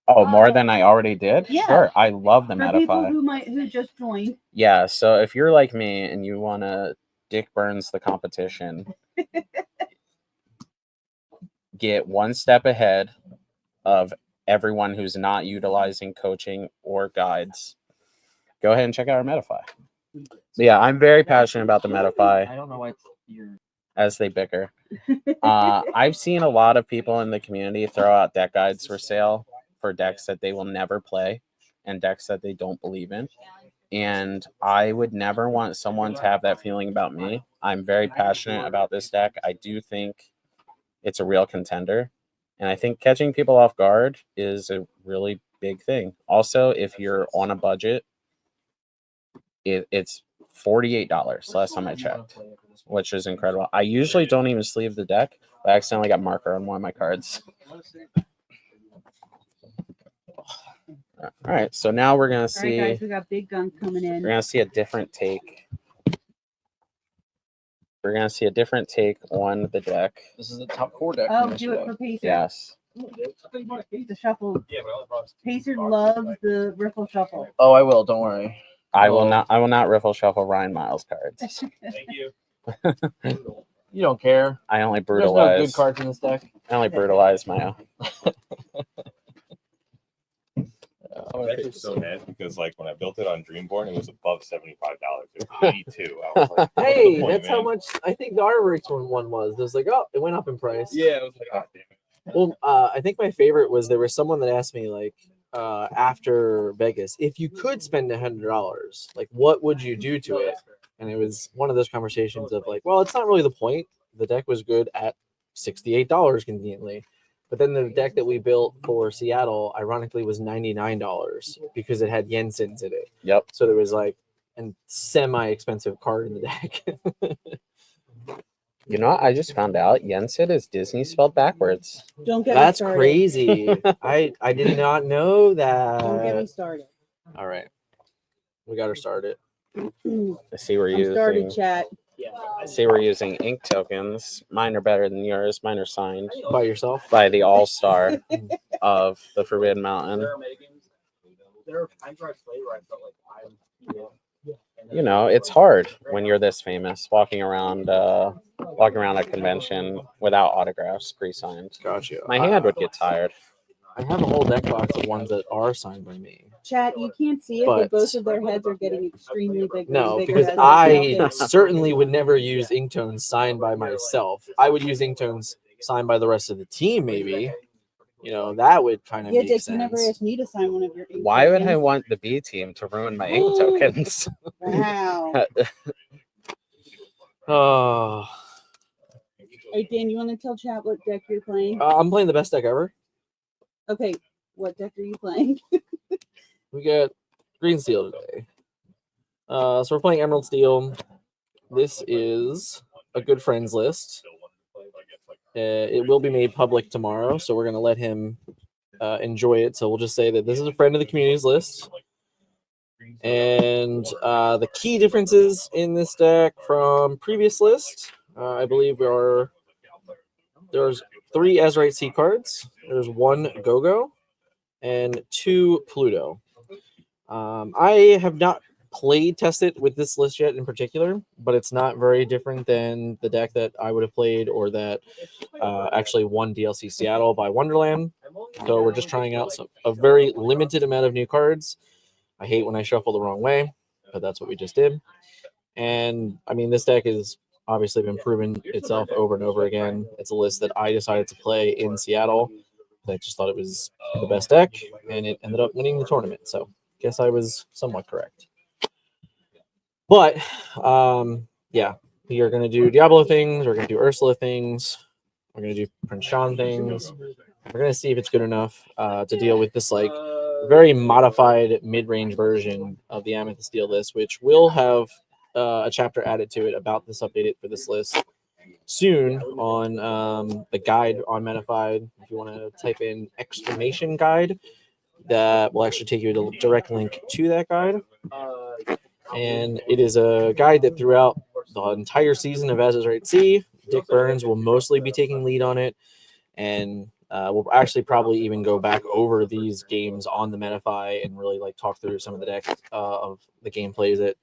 Oh, more than I already did? Yeah. Sure. I love the For people Metafy. who just joined. Yeah, so if you're like me and you want to Dick Burns the competition, get one step ahead of everyone who's not utilizing coaching or guides, go ahead and check out our Metafy. Yeah, I'm very passionate about the Metafy. I don't know why you're... As they bicker. I've seen a lot of people in the community throw out deck guides for sale for decks that they will never play and decks that they don't believe in. And I would never want someone to have that feeling about me. I'm very passionate about this deck. I do think it's a real contender. And I think catching people off guard is a really big thing. Also, if you're on a budget, it's $48 last time I checked, which is incredible. I usually don't even sleeve the deck, but I accidentally got marker on one of my cards. All right, so now we're gonna see. All right, guys, we got big guns coming in. We're gonna see a different take. We're gonna see a different take on the deck. This is a top 4 deck. Oh, do it for Pacer. Yes. The shuffle. Pacer loves the riffle shuffle. Oh, I will. Don't worry. I will not riffle shuffle Ryan Miles cards. Thank you. You don't care. I only There's brutalize. no good cards in this deck. I only brutalize my own. I'm actually so mad because, like, when I built it on Dreamborn, it was above $75. It was 82. I was like, Hey, point, that's man? how much I think the Arborix one was. It was like, oh, it went up in price. Yeah, I was like, oh, damn it. Well, I think my favorite was there was someone that asked me, like, after Vegas, if you could spend $100, like, what would you do to it? And it was one of those conversations of like, well, it's not really the point. The deck was good at $68 conveniently. But then the deck that we built for Seattle, ironically, was $99 because it had Jensen's in it. Yep. So there was like a semi-expensive card in the deck. You know what? I just found out Jensen is Disney spelled backwards. Don't get That's me started. crazy. I did not know that. Don't get me started. All right. We got her started. I see we're I'm started, using. chat. I see we're using ink tokens. Mine are better than yours. Mine are signed By yourself? by the all-star of the Forbidden Mountain. You know, it's hard when you're this famous, walking around a convention without autographs pre-signed. Gotcha. My hand would get tired. I have a whole deck box of ones that are signed by me. Chat, you can't see it, But- but both of their heads are getting extremely big. No, bigger because as they I get. certainly would never use Inktones signed by myself. I would use Inktones signed by the rest of the team, maybe. You know, that would kind of Yeah, make Dick, you sense. never asked me to sign one of your ink Why would I tokens. want the B team to ruin my ink tokens? Wow. Oh, Hey, Dan, you want to tell chat what deck you're playing? I'm playing the best deck ever. Okay, what deck are you playing? We got Green Steel today. So we're playing Emerald Steel. This is a good friends list. It will be made public tomorrow, so we're going to let him enjoy it. So we'll just say that this is a friend of the community's list. And the key differences in this deck from previous list, I believe there's 3 Azurite Sea cards, there's 1 Go-Go, and 2 Pluto. I have not played tested with this list yet in particular, but it's not very different than the deck that I would have played or that actually won DLC Seattle by Wonderland. So we're just trying out a very limited amount of new cards. I hate when I shuffle the wrong way, but that's what we just did. And I mean, this deck has obviously been proven itself over and over again. It's a list that I decided to play in Seattle. I just thought it was the best deck, and it ended up winning the tournament. So guess I was somewhat correct. But yeah, we are going to do Diablo things. We're going to do Ursula things. We're going to do Prince Sean things. We're going to see if it's good enough to deal with this like very modified mid-range version of the Amethyst Steel list, which will have a chapter added to it about this updated for this list soon on the guide on Metafied. If you want to type in exclamation guide, that will actually take you to a direct link to that guide. And it is a guide that throughout the entire season of Azurite Sea, Dick Burns will mostly be taking lead on it. And We'll actually probably even go back over these games on the Metafy and really like talk through some of the decks of the gameplays that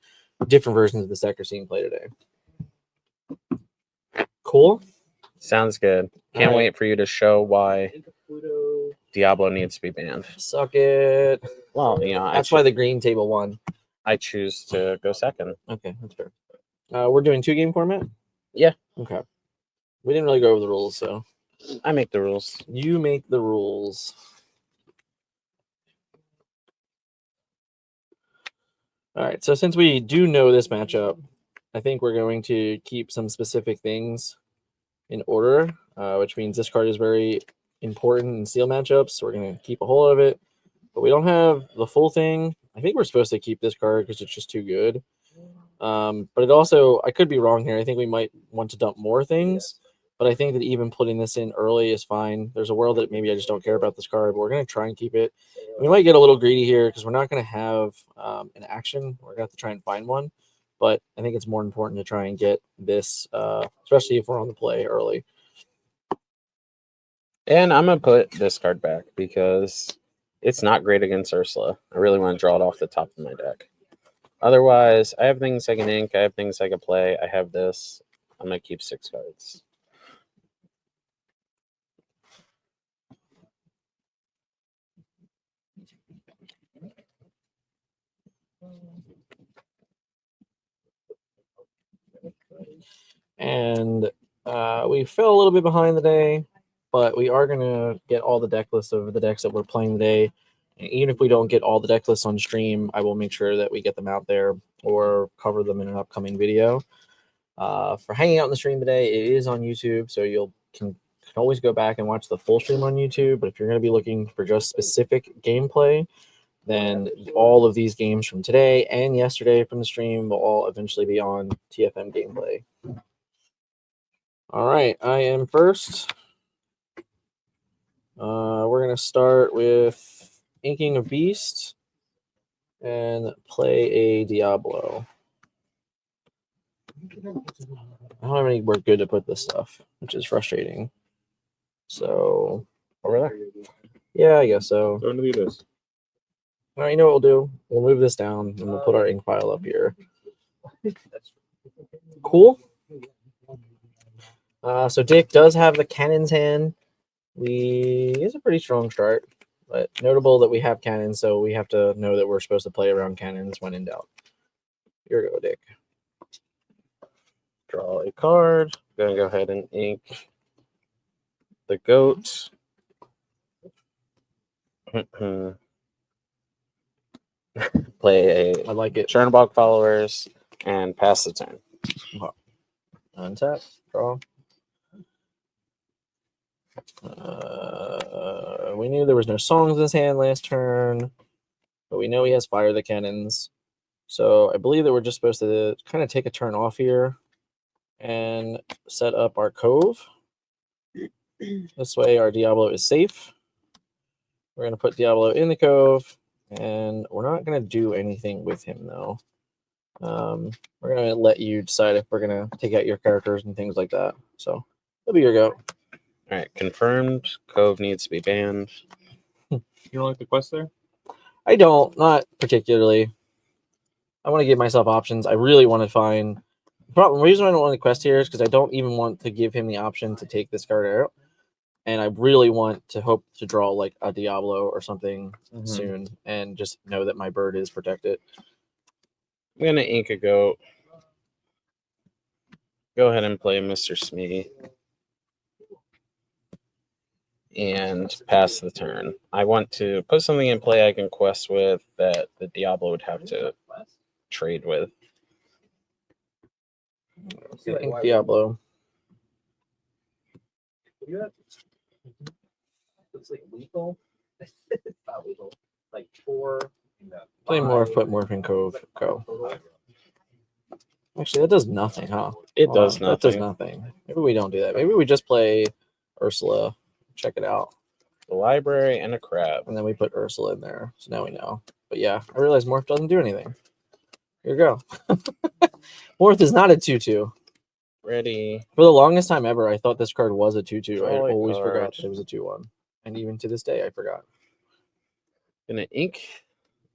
different versions of this deck are seeing play today. Cool. Sounds good. Can't Alright. wait for you to show why Diablo needs to be banned. Suck it. Well, you know, That's why the green table won. I choose to go second. Okay, that's fair. We're doing 2-game format? Yeah. Okay. We didn't really go over the rules, so I make the rules. you make the rules. All right, so since we do know this matchup, I think we're going to keep some specific things in order, which means this card is very important in steel matchups. So we're going to keep a hold of it, but we don't have the full thing. I think we're supposed to keep this card because it's just too good. But it also, I could be wrong here. I think we might want to dump more things, but I think that even putting this in early is fine. There's a world that maybe I just don't care about this card, but we're going to try and keep it. We might get a little greedy here because we're not going to have an action. We're going to have to try and find one, but I think it's more important to try and get this, especially if we're on the play early. And I'm going to put this card back because it's not great against Ursula. I really want to draw it off the top of my deck. Otherwise, I have things I can ink. I have things I can play. I have this. I'm going to keep 6 cards. And we fell a little bit behind today, but we are going to get all the deck lists of the decks that we're playing today. And even if we don't get all the deck lists on stream, I will make sure that we get them out there or cover them in an upcoming video. For hanging out in the stream today, it is on YouTube, so you can always go back and watch the full stream on YouTube. But if you're going to be looking for just specific gameplay, then all of these games from today and yesterday from the stream will all eventually be on TFM gameplay. All right, I am first. We're going to start with Inking of Beast and play a Diablo. I don't have anywhere good to put this stuff, which is frustrating. So, Over there. yeah, I guess so. Going to be this. All right, you know what we'll do? We'll move this down and we'll put our ink pile up here. Cool. So Dick does have the cannon's hand. It's a pretty strong start, but notable that we have cannons, so we have to know that we're supposed to play around cannons when in doubt. Here we go, Dick. Draw a card. Gonna go ahead and ink the goat. Play I a like it. Chernobog followers and pass the turn. Untap, draw. We knew there was no songs in his hand last turn, but we know he has Fire the Cannons. So I believe that we're just supposed to kind of take a turn off here and set up our Cove. This way our Diablo is safe. We're going to put Diablo in the Cove, and we're not going to do anything with him, though. We're going to let you decide if we're going to take out your characters and things like that. So that'll be your go. All right, confirmed. Cove needs to be banned. You don't like the quest there? I don't, not particularly. I want to give myself options. I really want to find... The reason I don't want to quest here is because I don't even want to give him the option to take this card out. And I really want to hope to draw like a Diablo or something soon and just know that my bird is protected. I'm going to ink a goat. Go ahead and play Mr. Smee. And pass the turn. I want to put something in play I can quest with that the Diablo would have to trade with. I think Diablo. It's like lethal. It's not lethal. Like 4. Play Morph, put Morph in Cove. Go. Actually, that does nothing, huh? It does That does nothing. nothing. Maybe we don't do that. Maybe we just play Ursula. Check it out. The library and a crab. And then we put Ursula in there. So now we know. But yeah, I realize Morph doesn't do anything. Here you go. Morph is not a 2/2. Ready. For the longest time ever, I thought this card was a 2/2. I Draw a always card. forgot that it was a 2/1. And even to this day, I forgot. Gonna ink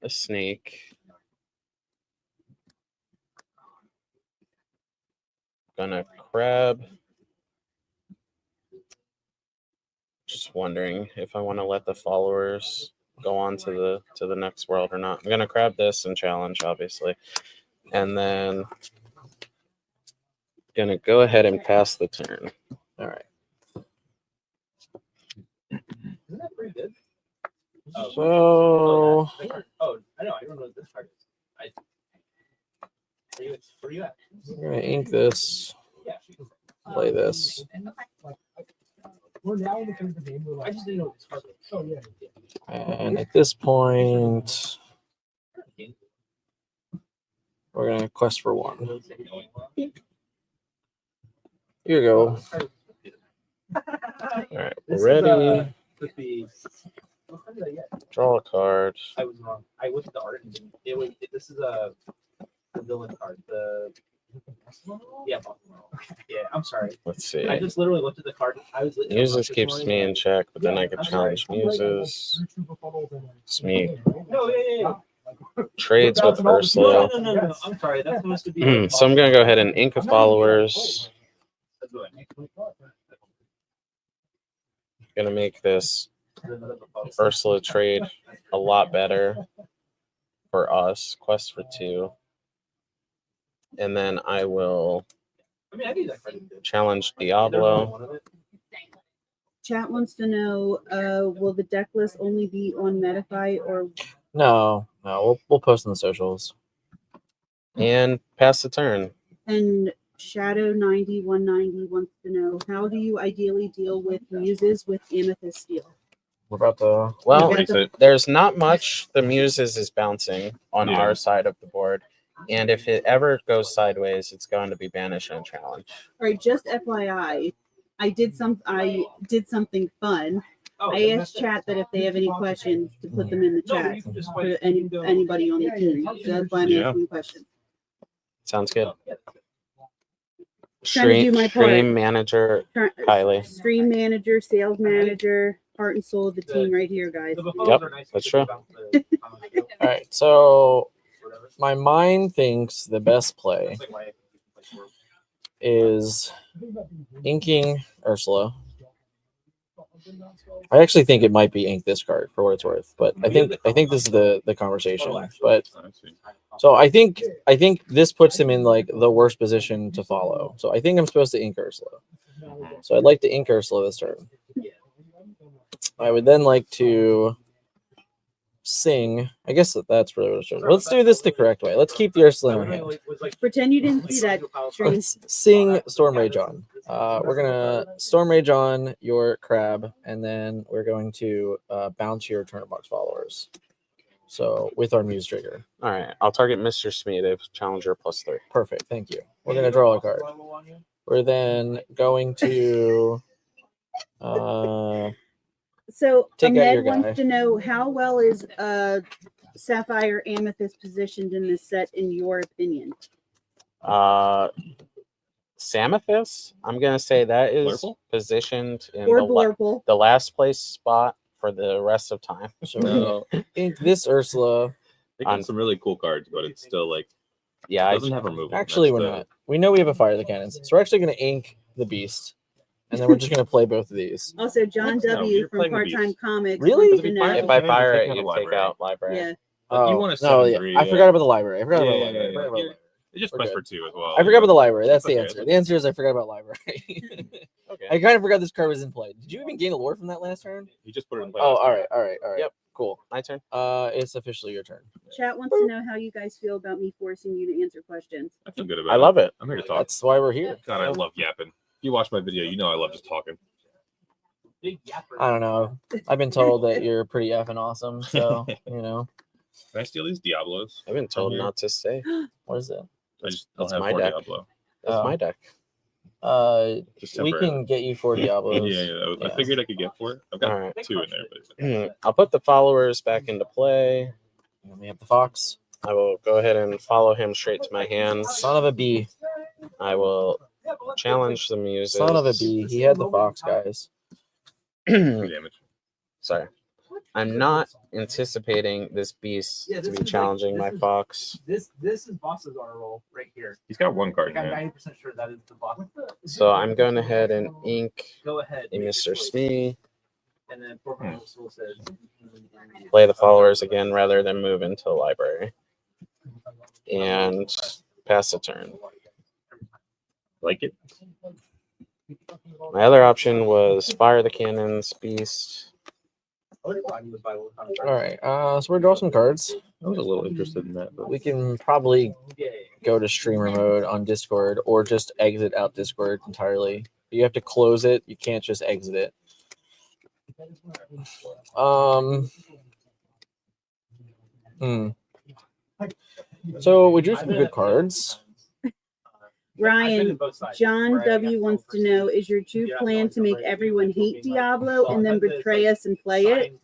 a snake. Gonna crab. Just wondering if I want to let the followers go on to the next world or not. I'm gonna grab this and challenge, obviously, and then gonna go ahead and pass the turn. All right. Isn't that pretty good? So that card. Oh, I know. I don't know what this card is. Where you at? I'm gonna ink this, Yeah. play this, We're now in the game. I just didn't know what this card was. Oh yeah. and at this point, we're gonna quest for 1. Here you go. All right, we're ready. Could be. What card did I get? Draw a card. I was wrong. I looked at the art and this is the villain card. Yeah, I'm sorry. Let's see. I just literally looked at the card. I was Muses keeps me in check, but then I can I'm sorry. challenge Muses. It's me. No, yeah. Trades with Ursula. No. I'm sorry. That's supposed to be. So I'm gonna go ahead and ink a followers. Gonna make this Ursula trade a lot better for us. Quest for 2. And then I will I mean, I need that card. challenge Diablo. Chat wants to know, will the deck list only be on Metafy or No, we'll post in the socials. And pass the turn. and Shadow 9190 wants to know, how do you ideally deal with muses with Amethyst Steel? We're about to. Well, Yeah, the- there's not much the Muses is bouncing on Yeah. our side of the board. And if it ever goes sideways, it's going to be banished and challenge. All right, just FYI, I did something fun. I asked chat that if they have any questions to put them in the chat for anybody on the team. So that's why I'm Yeah. asking questions. Sounds good. Trying to do my part. Stream manager Kylie. Stream manager, sales manager, heart and soul of the team right here, guys. Yep, that's true. All right, so my mind thinks the best play is inking Ursula. I actually think it might be ink this card for what it's worth, but I think this is the conversation. But so I think this puts him in like the worst position to follow. So I think I'm supposed to ink Ursula. So I'd like to ink Ursula this turn. I would then like to sing. I guess that's really what it's doing. Let's do this the correct way. Let's keep the Ursula in our hand. Pretend you didn't see that stream. Let's sing Storm Rage on. We're gonna Storm Rage on your crab, and then we're going to bounce your Turner Box followers. So with our Muse trigger. All right, I'll target Mr. Smee. Challenger +3. Perfect. Thank you. We're gonna draw a card. We're then going to So Take out your Ahmed guy. wants to know, how well is Sapphire Amethyst positioned in this set in your opinion? Samothus, I'm gonna say that is Blurple? positioned in Or the, Blurple? the last place spot for the rest of time. so ink this Ursula. They got some really cool cards, but it's still like Yeah, doesn't have removal. Actually, we're not. We know we have a Fire the Cannons, so we're actually gonna ink the Beast, and then we're just gonna play both of these. Also, John No, W. you're from playing the Part Time Beast. Comics. Really? wants to If know- if I fire it, Take out you a take library. out library. Yeah. You want a no, 7/3, yeah. I forgot about the library. I forgot about the Yeah, library. I forgot about the library. It just We're quest good. for 2 as well. I forgot about the library. That's the Okay, answer. that's The answer is I forgot about library. Okay. I kind of forgot this card was in play. Did you even gain a lore from that last turn? You just put it in play. Oh, last all turn. right. Yep. Cool. My turn. It's officially your turn. Chat wants to know how you guys feel about me forcing you to answer questions. I feel good about I it. love it. I'm here to talk. That's why we're here. God, I love yapping. If you watch my video, you know I love just talking. I don't know. I've been told that you're pretty effing awesome. So, you know, Can I steal these Diablos? I've been told Mhm. not to say. what is it? I just don't That's have my 4 deck. Diablo. That's Oh. my deck. Just We temporary. can get you 4 Diablos. Yeah. I Yeah. figured I could get 4. I've got All right. 2 in there, but I'll put the followers back into play. And then we have the Fox. I will go ahead and follow him straight to my hands. Son of a bee. I will challenge the Muses. Son of a bee. He had the Fox, guys. 3 damage. Sorry. I'm not anticipating this beast Yeah, to this be is challenging my this is- fox. This is boss's honor roll right here. He's got one card Like, in I'm hand. 90% sure that is the boss. So I'm going ahead and ink Go ahead. a make your Mr. choice. Smee, And then Portman will says. play the followers again rather than move into the library, and pass the turn. Like it? My other option was fire the cannons, beast. All right. So we're draw some cards. I was a little interested in that. But We can probably go to streamer mode on Discord or just exit out Discord entirely. You have to close it. You can't just exit it. So we drew some good cards. Ryan, John W. wants to know, is your true plan to make everyone hate Diablo and then betray us and play it?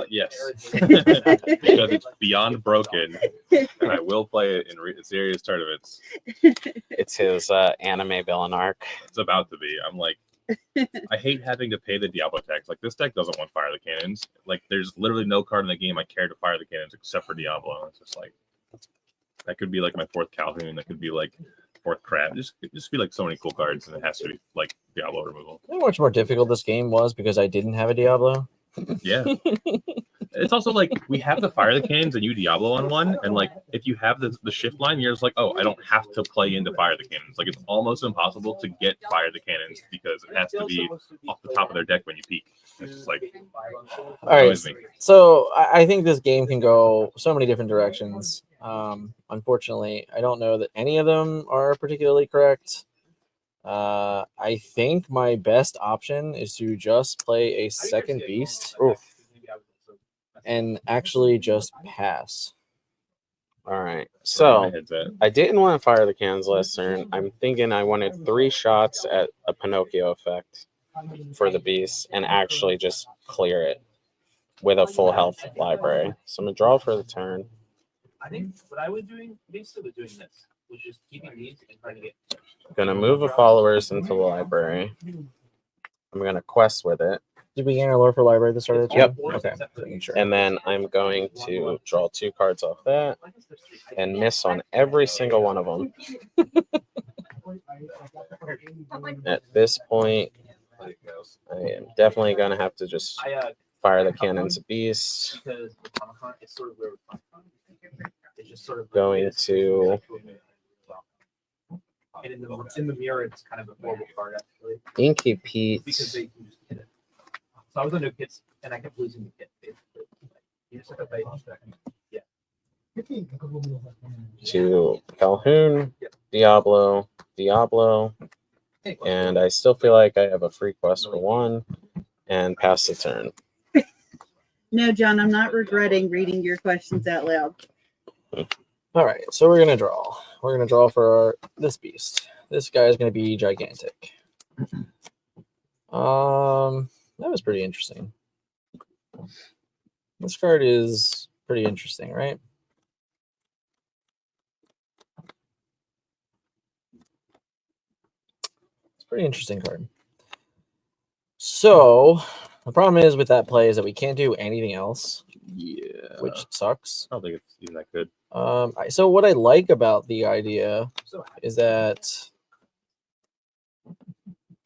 Yes. Because it's beyond broken, and I will play it in serious tournaments. It's his anime villain arc. It's about to be. I'm like, I hate having to pay the Diablo tax. Like, this deck doesn't want fire the cannons. Like, there's literally no card in the game I care to fire the cannons except for Diablo. It's just like, that could be like my fourth Calhoun. That could be like fourth Crab. Just be like so many cool cards, and it has to be like Diablo removal. You know how much more difficult this game was because I didn't have a Diablo? Yeah. It's also like we have the fire the cannons and you Diablo on one, and like if you have the shift line, you're just like, oh, I don't have to play into fire the cannons. Like it's almost impossible to get fire the cannons because it has to be off the top of their deck when you peek. It's just like All right. annoys me. So I think this game can go so many different directions. Unfortunately, I don't know that any of them are particularly correct. I think my best option is to just play a second beast and actually just pass. All right. Where So my head's at. I didn't want to fire the cannons last turn. I'm thinking I wanted 3 shots at a Pinocchio effect for the beast and actually just clear it with a full health library. So I'm gonna draw for the turn. I think what I was doing, basically was doing this, was just keeping these and trying to get. Gonna move the followers into the library. I'm gonna quest with it, Did we gain our lore for library at the start of the Yep. turn? Okay. Making sure. and then I'm going to draw 2 cards off that and miss on every single one of them. At this point, I am definitely gonna have to just fire the cannons beast. Because the Comic-Con is sort of where it's just sort of Going to and in the mirror, it's kind of a horrible card actually Inky because Pete they can just hit it. So I was on no kits and I kept losing the kit. Basically. You just have to bait. Yeah. to Calhoun, Diablo, and I still feel like I have a free quest for 1 and pass the turn. No, John, I'm not regretting reading your questions out loud. All right, so we're gonna draw. We're gonna draw for this beast. This guy is gonna be gigantic. That was pretty interesting. This card is pretty interesting, right? It's a pretty interesting card. So the problem is with that play is that we can't do anything else, Yeah. which sucks. I don't think it's even that good. So what I like about the idea is that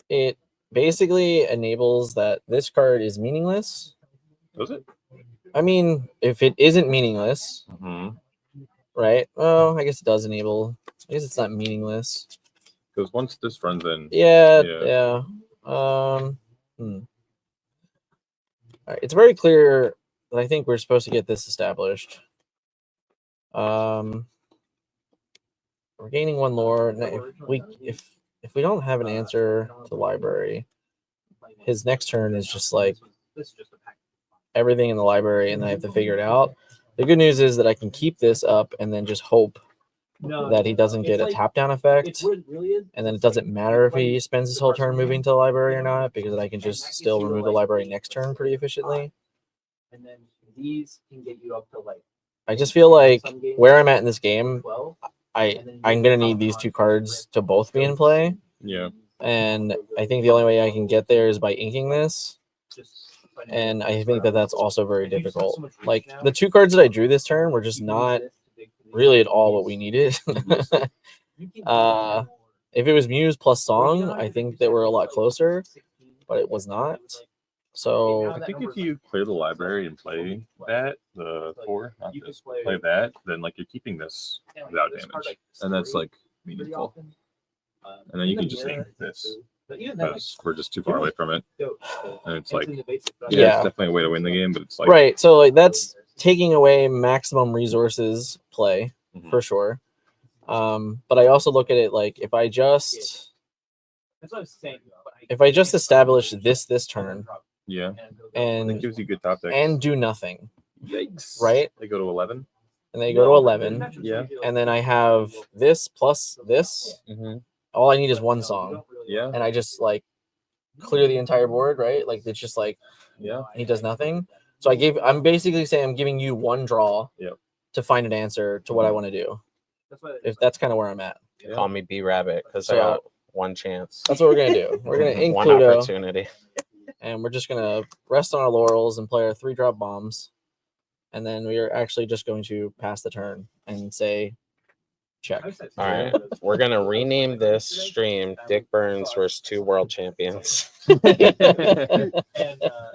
it basically enables that this card is meaningless. Does it? I mean, if it isn't meaningless, Mm-hmm. right? Well, I guess it does enable. I guess it's not meaningless. Because once this runs in, Yeah. All right, it's very clear that I think we're supposed to get this established. We're gaining 1 lore. Now, if we don't have an answer to library, his next turn is just like everything in the library, and I have to figure it out. The good news is that I can keep this up and then just hope that he doesn't get a tap down effect, and then it doesn't matter if he spends his whole turn moving to the library or not, because I can just still remove the library next turn pretty efficiently. And then these can get you up to like I just feel like where I'm at in this game, 12. I'm gonna need these 2 cards to both be in play, yeah. and I think the only way I can get there is by inking this. And I think that that's also very difficult. Like the 2 cards that I drew this turn were just not really at all what we needed. If it was Muse plus Song, I think that we're a lot closer, but it was not. So I think if you clear the library and play that, the 4, not this, play that, then like you're keeping this without damage, and that's like meaningful. And then you can just hate this because we're just too far away from it, and it's like, yeah, Yeah. it's definitely a way to win the game, but it's like right, so like that's taking away maximum resources play Mhm. for sure. But I also look at it like if I just establish this turn yeah, it and gives you good top decks. and do nothing, Yikes! right? They go to 11. And they go to 11, Yeah, and then I have this plus this. Mhm. All I need is 1 song, yeah, and I just like clear the entire board, right? Like it's just like yeah. he does nothing. So I'm basically saying I'm giving you 1 draw Yep. to find an answer to what I want to do. If that's kind of where I'm at. Yeah. Call me B Rabbit because So- I got one chance, That's what we're gonna do. We're gonna ink one Pluto, opportunity. and we're just gonna rest on our laurels and play our 3-drop bombs, and then we are actually just going to pass the turn and say check. All right, we're gonna rename this stream "Dick Burns versus 2 world champions."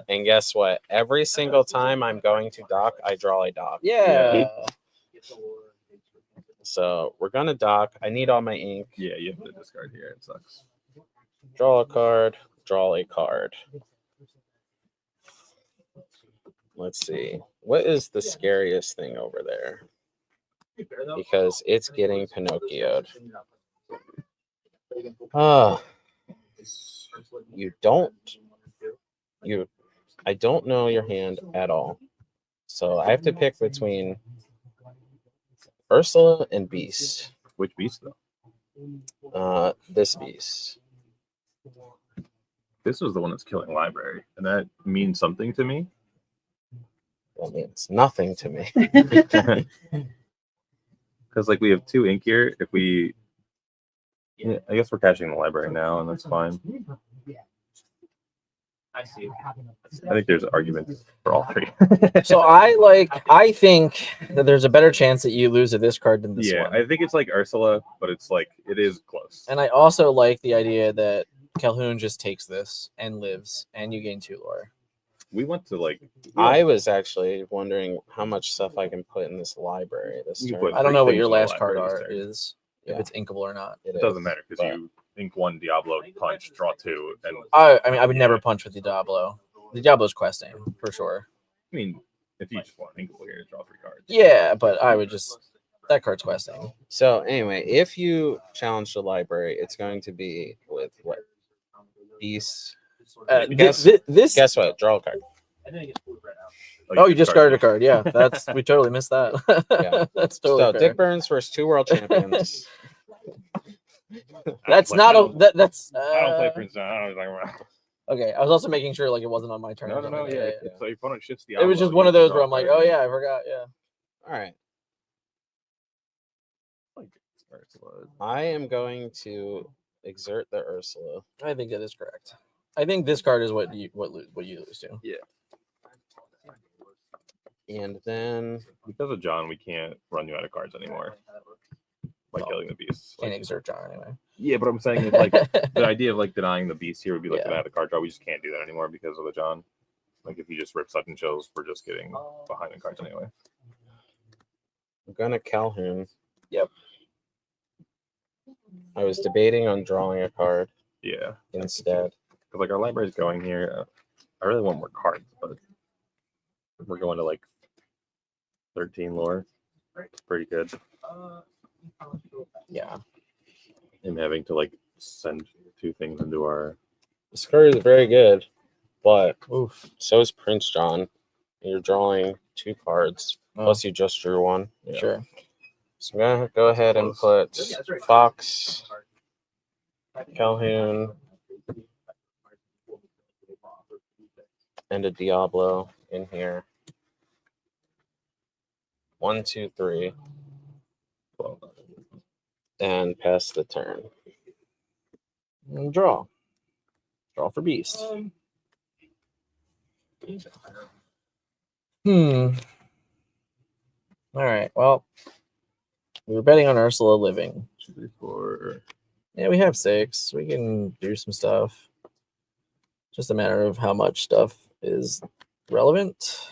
And guess what? Every single time I'm going to dock, I draw a dock. Yeah. So we're gonna dock. I need all my ink. Yeah, you have to discard here. It sucks. Draw a card. Draw a card. Let's see. What is the scariest thing over there? Because it's getting Pinocchioed. Ah, I don't know your hand at all. So I have to pick between Ursula and Beast. Which beast though? This Beast. This was the one that's killing library, and that means something to me. That means nothing to me. Because like we have 2 ink here. If we, yeah, I guess we're cashing the library now, and that's fine. I see. I think there's arguments for all 3. So I think that there's a better chance that you lose to this card than this Yeah, one. I think it's like Ursula, but it's like it is close. And I also like the idea that Calhoun just takes this and lives, and you gain 2 lore. We went to like I was actually wondering how much stuff I can put in this library this You turn. put- I don't know what your things in the last card library art this turn. is, Yeah. if it's inkable or not. it doesn't is, matter because but- you ink 1 Diablo, punch, draw 2, and I mean, I would never punch with the Diablo. The Diablo's questing for sure. I mean, if you just want inkable here, draw 3 cards. Yeah, but I would just that card's questing. So anyway, if you challenge the library, it's going to be with what? Beast. Guess- This. Guess what? Draw a card. And then it gets pulled right out. Oh, you discarded a card. Yeah, that's we totally missed that. Yeah. That's totally So fair. Dick Burns versus 2 world champions. That's not a that's. I don't play Prince John. I don't know what you're talking about. Okay, I was also making sure like it wasn't on my turn. No, yeah. So your opponent shifts the. It was just one of those where I'm like, oh yeah, I forgot. Yeah. All right. I am going to exert the Ursula. I think that is correct. I think this card is what you lose to. And then Because of John, we can't run you out of cards anymore by No. killing the beast. Can't Like, exert John anyway. yeah, but I'm saying it's like the idea of like denying the beast here would be like Yeah. deny the card draw. We just can't do that anymore because of the John. Like if you just rip Sudden Chills, we're just getting behind in cards anyway. I'm gonna Calhoun. Yep. I was debating on drawing a card Yeah, instead. because like our library's going here. I really want more cards, but if we're going to like 13 lore. It's pretty good. Yeah. And having to like send 2 things into our. This card is very good, but Oof. so is Prince John. And you're drawing 2 cards. Oh, Plus you just drew 1. Yeah. sure. So I'm gonna go ahead and put Fox, Calhoun, and a Diablo in here. 1, 2, 3. And pass the turn. And draw. Draw for beast. All right. Well, we were betting on Ursula living. 2, 3, 4. Yeah, we have 6. We can do some stuff. Just a matter of how much stuff is relevant.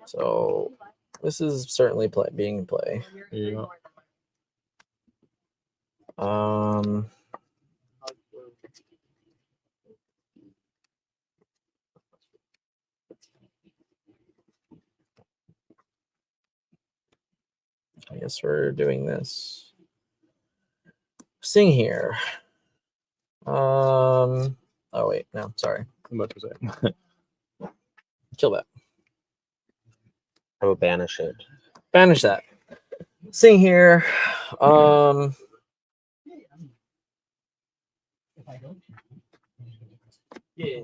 So this is certainly being in play. Yeah. I guess we're doing this. Sing here. Oh wait, no, sorry. How much was that? Kill that. I will banish it. Banish that. Sing here. Yeah.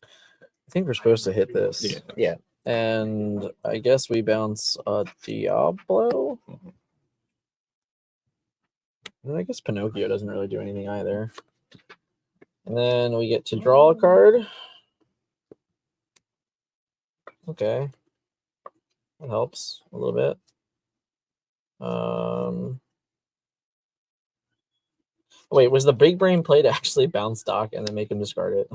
I think we're supposed to hit this. Yeah. Yeah. And I guess we bounce a Diablo. And I guess Pinocchio doesn't really do anything either. And then we get to draw a card. Okay. That helps a little bit. Wait, was the big brain play to actually bounce Doc and then make him discard it?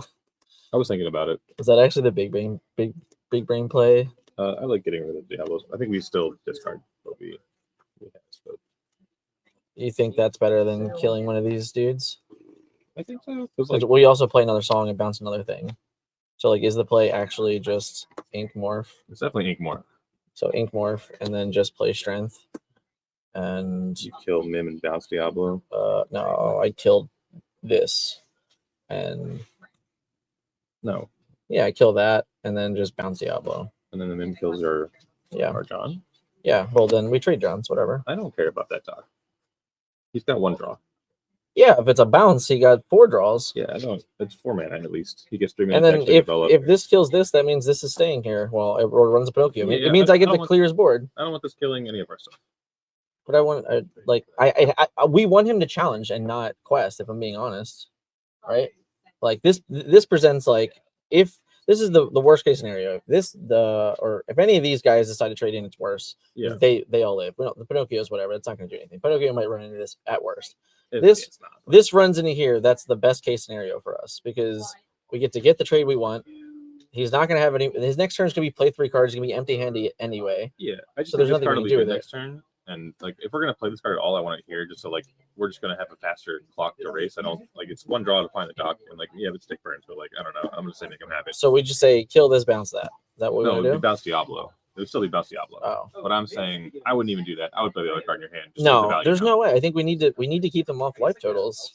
I was thinking about it. Was that actually the big brain play? I like getting rid of Diablos. I think we still discard what we have. But You think that's better than killing one of these dudes? I think so. 'Cause, 'Cause like, we also play another song and bounce another thing. So like, is the play actually just ink morph? it's definitely ink more. So ink morph and then just play strength. And You kill Mim and bounce Diablo. no, I killed this. And No. yeah, I kill that and then just bounce Diablo. And then the Mim kills our John. Yeah, well then we trade Johns, whatever. I don't care about that Doc. He's got 1 draw. Yeah, if it's a bounce, he got 4 draws. Yeah, I don't. It's 4 mana at least. He gets 3 And minutes. then to actually develop. if this kills this, that means this is staying here while it runs a Pinocchio. Yeah, It means I get I to don't clear his board. I don't want this killing any of our stuff. But I want we want him to challenge and not quest, if I'm being honest. Right? Like this presents like, if this is the worst case scenario, if any of these guys decide to trade in, it's worse. Yeah. They all live. The Pinocchio's whatever, it's not gonna do anything. Pinocchio might run into this at worst. It's not. This runs into here, that's the best case scenario for us because we get to get the trade we want. He's not gonna have any. His next turn is gonna be play 3 cards. He's gonna be empty-handed anyway. Yeah, I just So think there's this nothing card we will can be do good with next turn. And like, if we're gonna play this card at all, I want it here, just so like we're just gonna have a faster clock to race. I don't like, it's 1 draw to find the Doc, and like, yeah, it's stick burns, but like, I don't know. I'm gonna say make him happy. So we just say kill this, bounce that. Is that what we No, want it to would do? be bounce Diablo. It would still be bounce Diablo. Oh But I'm saying I wouldn't even do that. I would play the other card in your hand. Just to get the no, value there's down. no way. I think we need to keep them off life totals.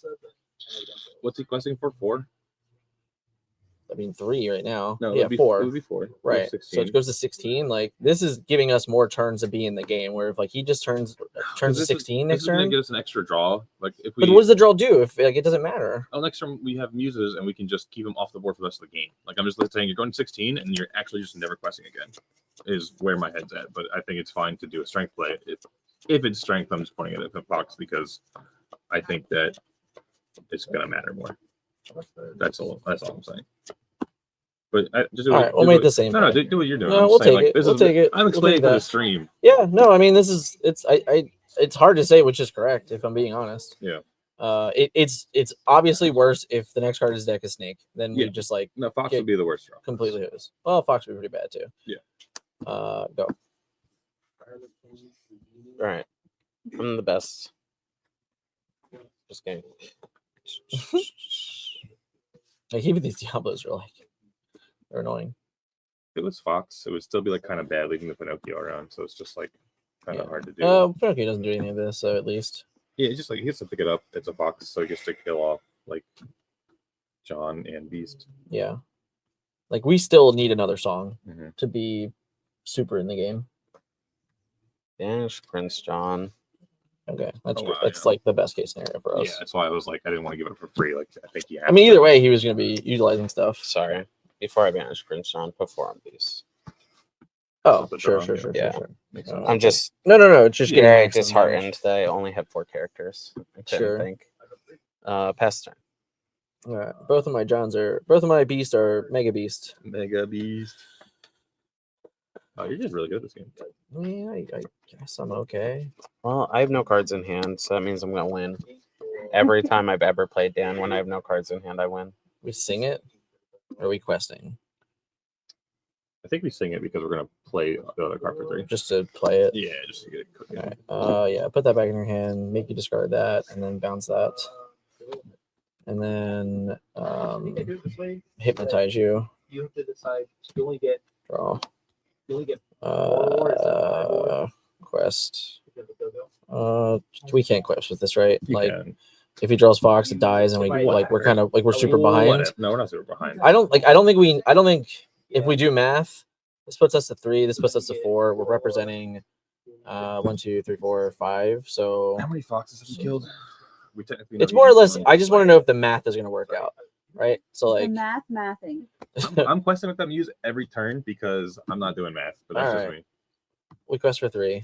What's he questing for? 4? I mean 3 right now. No, it yeah, would be 4. It would be 4. Right. 16. So it goes to 16. Like this is giving us more turns to be in the game. Where if like he just turns to 16 next This is gonna turn. get us an extra draw. Like if we. But what does the draw do if like it doesn't matter? Oh, next turn we have muses and we can just keep them off the board for the rest of the game. Like I'm just saying, you're going 16 and you're actually just never questing again. Is where my head's at. But I think it's fine to do a strength play. If it's strength, I'm just pointing it at the box because I think that it's gonna matter more. That's all. That's all I'm saying. But just do All it. right, we'll make the same. No, play. do what you're doing. No, I'm we'll saying, take it. This We'll is, take it. I'm We'll explaining take for the that. stream. Yeah, no, I mean it's hard to say which is correct if I'm being honest. Yeah. It's obviously worse if the next card is deck of snake. Then we Yeah. just like No, Fox Get- would be the worst draw. completely lose. Well, Fox would be pretty bad too. Yeah. Go. All right. I'm the best. Just kidding. Like even these Diablos are like they're annoying. If it was Fox, it would still be like kind of bad leaving the Pinocchio around. So it's just like kind of hard to do. Pinocchio doesn't do any of this, so at least. Yeah, it's just like he has to pick it up. It's a Fox, so he gets to kill off like John and Beast. Yeah. Like we still need another song Mhm. to be super in the game. Banish Prince John. Okay. That's Oh, wow, that's yeah. like the best case scenario for us. Yeah, that's why I was like, I didn't want to give it up for free. Like I think I mean, either way, he was going to be utilizing stuff. Sorry. Before I banish Prince John, put 4 on Beast. Oh, But sure. Yeah. Makes Uh, sense. I'm just No. It's just getting very maximum disheartened that I only had 4 characters. I couldn't Sure. think. Pass turn. All right, both of my beasts are Mega Beast. Mega Beast. Oh, you're just really good at this game. Yeah, I guess I'm okay. Well, I have no cards in hand, so that means I'm gonna win. Every time I've ever played Dan, when I have no cards in hand, I win. We sing it, or are we questing? I think we sing it because we're gonna play the other card for 3. Just to play it. Yeah, just to get it cooking. All right. Yeah. Put that back in your hand. Make you discard that, and then bounce that, and then hypnotize you. You have to decide. You only get. Draw. You only get. Or is that 5 more? Quest. Because of Go-Go? We can't quest with this, right? You Like, can. if he draws Fox, it dies, and we like we're kind of like we're super behind. Whatever. No, we're not super behind. I don't think if we do math, this puts us to 3. This puts us to 4. We're representing 1, 2, 3, 4, 5. So How many foxes have you killed? We technically it's know more or you less. killed. I just want to know if the math is going to work out, right? So The like, mathing. I'm questioning if I'm use every turn because I'm not doing math, but that's just Alright. me. we quest for 3.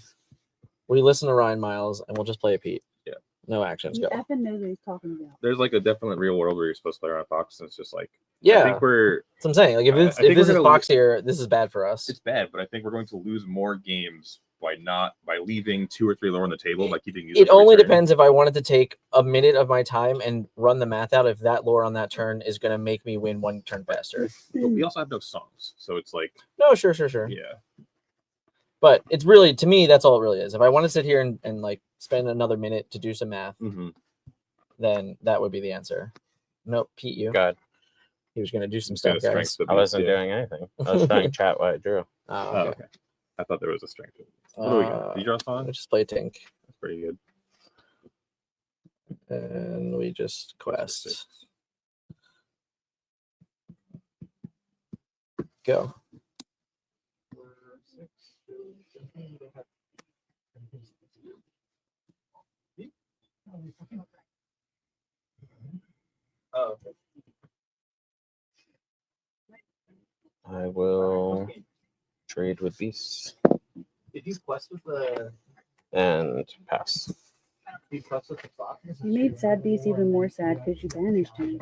We listen to Ryan Miles, and we'll just play a Pete. Yeah. No actions. You Go. effing knows what he's talking about. There's like a definite real world where you're supposed to play around fox, and it's just like I Yeah. think we're That's what I'm saying. Like if I it's think if this we're is gonna Fox here, this is bad for us. it's bad, but I think we're going to lose more games by leaving 2 or 3 lower on the table by keeping these. It every only turn. depends if I wanted to take a minute of my time and run the math out if that lore on that turn is going to make me win 1 turn faster. But we also have no songs, so it's like No, sure. yeah. But it's really, to me, that's all it really is. If I want to sit here and like spend another minute to do some math, Mm-hmm. then that would be the answer. Nope, Pete, you. God, He was going to do some It's gonna stuff, guys. strength the I wasn't beast, yeah. doing anything. I was trying to chat what I drew. Oh, Oh, okay. okay. I thought there was a strength. What do we got? Did you draw a song? Let's just play Tink. That's pretty good. And we just quest. Go. Oh, okay. I will trade with beasts Did you quest with the? and pass. Did you quest with the fox? You made Sad Beast even more sad because you banished him.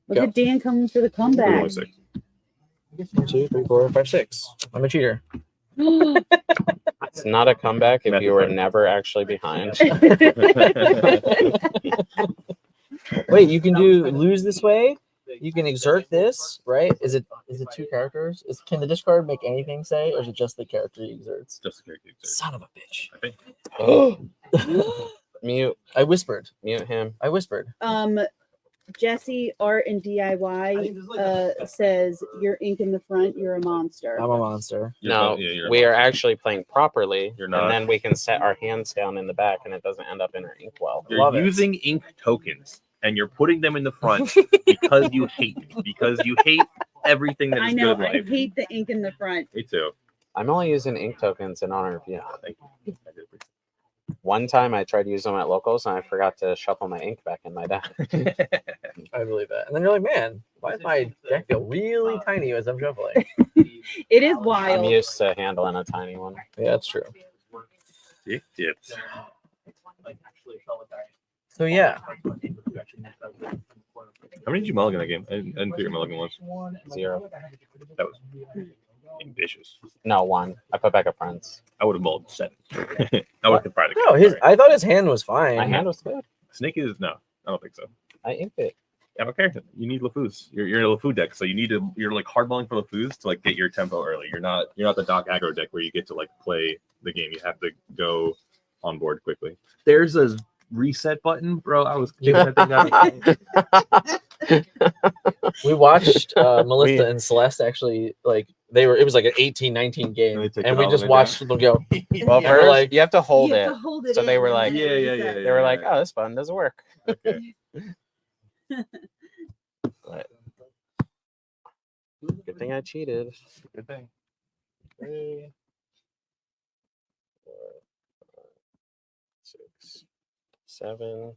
Look Go. at Dan coming for the There's only comeback. 6. 1, 2, 3, 4, 5, 6. I'm a cheater. It's not a comeback if you were Method. never actually behind. Wait, you can do lose this way. You can exert this, right? Is it 2 characters? Can the discard make anything say, or is it just the character he exerts? Just a character. Son of a bitch. I think. Mute I whispered. him. Jesse Art and DIY says you're ink in the front, you're a monster. I'm a monster. No, you're we are actually playing properly, You're not. and then we can set our hands down in the back, and it doesn't end up in our inkwell. You're Love it. using ink tokens, and you're putting them in the front because you hate me. Because you hate everything that I is know, good in I life. hate the ink in the front. Me too. I'm only using ink tokens in honor of you. Thank you. I did appreciate One time I tried to use them at locals, and I forgot to shuffle my ink back in my deck. I believe that. And then you're like, man, why does my deck feel really tiny as I'm shuffling? It is I'm wild. used to handling a tiny one. Yeah, that's true. it. It's So yeah, How many did you mulligan that game? I didn't figure mulligan was. 0. That was ambitious. No, 1. I put back a friends. I would have mulled 7. I would have probably. no, I thought his hand was fine. My hand was good. Snake is no. I don't think so. I inked it. I don't care. You need Lefou's. You're in a Lefou deck, so you're like hardballing for Lefou's to like get your tempo early. You're not the Doc Aggro deck where you get to like play the game. You have to go on board quickly. There's a reset button, bro. I was giving that thing up. We watched Melissa and Celeste actually it was like an 18-19 game, They took and it we all just the way watched them go. Well, Yeah, we're first, like- you have to hold You it. have to hold it So they in were and like- then Yeah, it yeah, resets. They were like, "Oh, this button doesn't work." Okay. But good thing I cheated. Good thing. 3, 4, 5, 6, 7.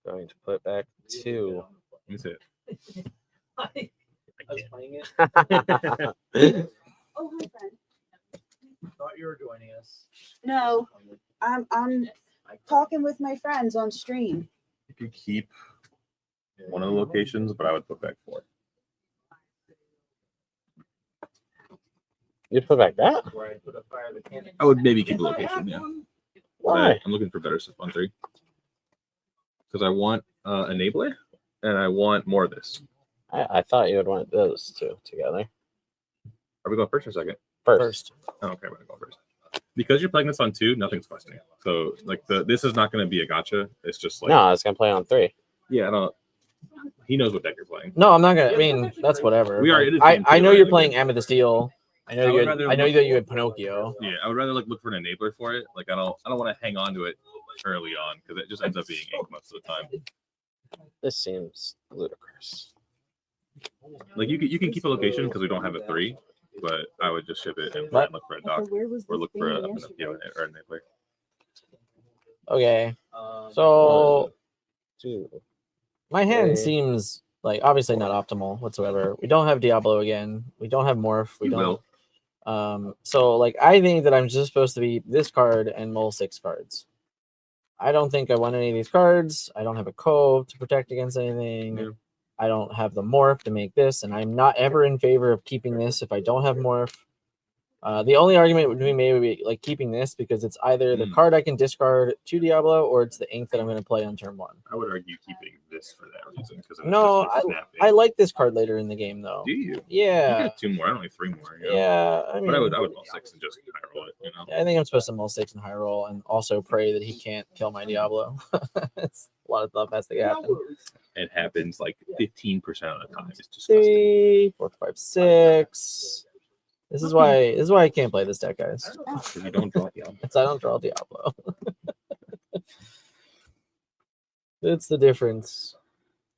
Going to put back 2. Let me see it. I was playing it. Oh, hi, friend. thought you were joining us. No, I'm talking with my friends on stream. You could keep one of the locations, but I would put back 4. You'd put back that? Where I put a fire the cannon. I would maybe keep a location, yeah. Why? I'm looking for better stuff on 3. Because I want enabler and I want more of this. I thought you would want those two together. Are we going first or second? First. Oh, okay, we're gonna go first. Because you're playing this on 2, nothing's questing. So like this is not gonna be a gotcha. It's just like No, I was gonna play on 3. yeah, I don't. He knows what deck you're playing. No, I'm not gonna. I mean, that's whatever. We are Like, in a I team I too, know right? you're playing Amethyst Steel. I know I would you. Had, rather I know look- that you had Pinocchio. Yeah, I would rather like look for an enabler for it. Like I don't want to hang on to it early on because it just ends up being ink most of the time. This seems ludicrous. Like you can keep a location because we don't have a 3, but I would just ship it and What? look for a dock Where was or this look for a thing Pinocchio or an enabler. Okay, Um, so 2. my hand Okay. seems like obviously not optimal whatsoever. We don't have Diablo again. We don't have Morph. We You don't. will. So like I think that I'm just supposed to be this card and mull 6 cards. I don't think I want any of these cards. I don't have a cove to protect against anything. Yeah. I don't have the morph to make this, and I'm not ever in favor of keeping this if I don't have morph. The only argument would be maybe like keeping this because it's either the card I can discard to Diablo or it's the ink that I'm going to play on turn 1. I would argue keeping this for that reason because No, just like snapping. I like this card later in the game though. Do you? Yeah, You got 2 more. I only 3 more. You know? yeah. I mean, But I would roll 6 and just high roll it. You know. I think I'm supposed to mull 6 and high roll, and also pray that he can't kill my Diablo. It's a lot of stuff has to happen. It happens like 15% of the time. It's disgusting. 3, 4, 5, 6. This is why I can't play this deck, guys. Because you don't draw the album. Because I don't draw Diablo. It's the difference.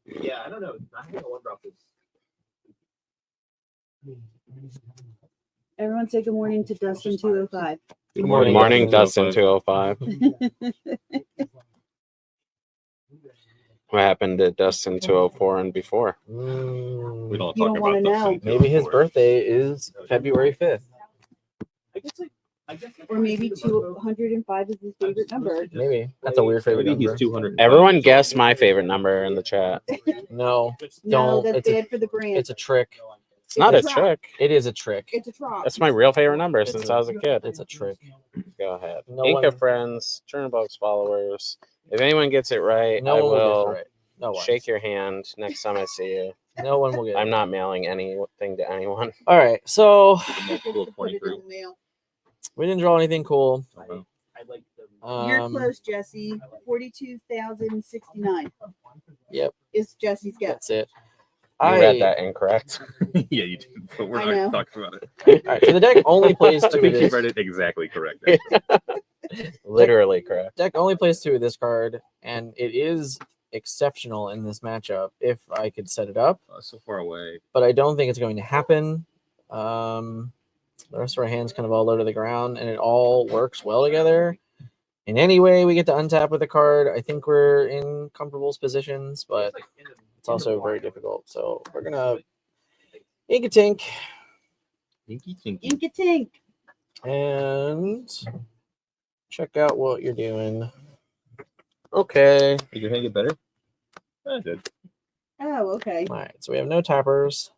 yeah, I don't know. I think I wonder about this. Everyone say good morning to Dustin 205. Good morning, Morning, Dustin. Dustin 205. What happened to Dustin 204 and before? We Mm, don't You talk don't wanna about know. Dustin maybe his 204. birthday is February 5th. I guess Or maybe 205 is his favorite number. Maybe. That's a weird favorite Maybe he's number. 200. Everyone guess my favorite number in the chat. No, No, Don't. that's It's a- bad for the brand. it's a trick. It's not a It's a trap. trick. It is a trick. It's a trap. That's my real favorite number It's since a- I was a kid. It's a trick. Go ahead. No Inca one- friends, Turnbox followers. If anyone gets it right, No I one will will get it right. No one. shake your hand next time I see you. No one will get I'm it. not mailing anything to anyone. All right, so Multiple Put it in 23. the mail. we didn't draw anything cool. I like the. You're Um, close, Jesse. 42,069 Yep, is Jesse's guess. that's it. You read that incorrect. Yeah, you did. But we're I not know. talking about it. All right, so the deck only plays I 2 of think you this. read it exactly correct. actually. Literally correct. Deck only plays 2 of this card, and it is exceptional in this matchup if I could set it up, So far away. but I don't think it's going to happen. The rest of our hands kind of all low to the ground, and it all works well together. In any way we get to untap with a card, I think we're in comfortable positions, but it's also very difficult. So we're gonna ink a tink Inky tinky. Inka Tink. and check out what you're doing. Okay. Did your hand get better? I did. Oh, okay. All right, so we have no tappers,